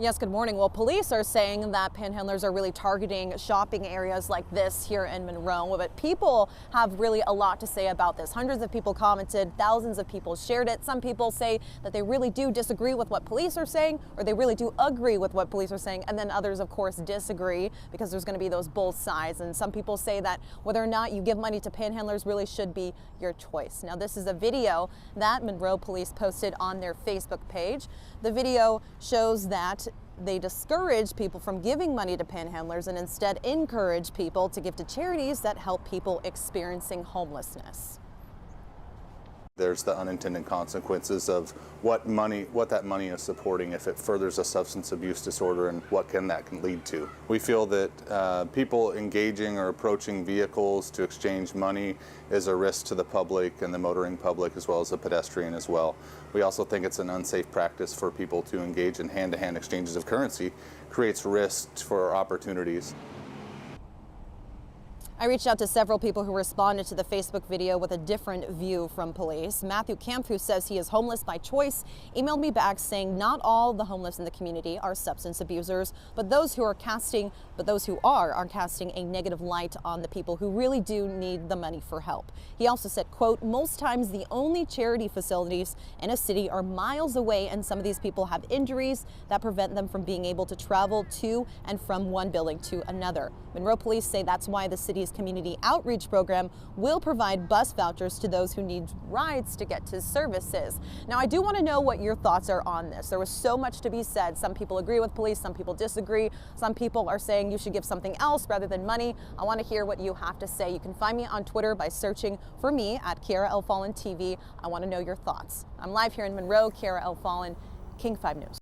Yes, good morning. Well, police are saying that panhandlers are really targeting shopping areas like this here in Monroe, but people have really a lot to say about this. Hundreds of people commented, thousands of people shared it. Some people say that they really do disagree with what police are saying, or they really do agree with what police are saying, and then others, of course, disagree because there's going to be those both sides. And some people say that whether or not you give money to panhandlers really should be your choice. Now, this is a video that Monroe police posted on their Facebook page. The video shows that they discourage people from giving money to panhandlers and instead encourage people to give to charities that help people experiencing homelessness. There's the unintended consequences of what that money is supporting if it furthers a substance abuse disorder, and what that can lead to. We feel that people engaging or approaching vehicles to exchange money is a risk to the public and the motoring public, as well as the pedestrian as well. We also think it's an unsafe practice for people to engage in hand-to-hand exchanges of currency. Creates risks for opportunities. I reached out to several people who responded to the Facebook video with a different view from police. Matthew Camp, who says he is homeless by choice, emailed me back saying not all the homeless in the community are substance abusers, but those who are casting a negative light on the people who really do need the money for help. He also said, quote, most times the only charity facilities in a city are miles away, and some of these people have injuries that prevent them from being able to travel to and from one building to another. Monroe police say that's why the city's community outreach program will provide bus vouchers to those who need rides to get to services. Now, I do want to know what your thoughts are on this. There was so much to be said. Some people agree with police, some people disagree. Some people are saying you should give something else rather than money. I want to hear what you have to say. You can find me on Twitter by searching for me at Kiara L. Fallon TV. I want to know your thoughts. I'm live here in Monroe. Kiara L. Fallon, King 5 News.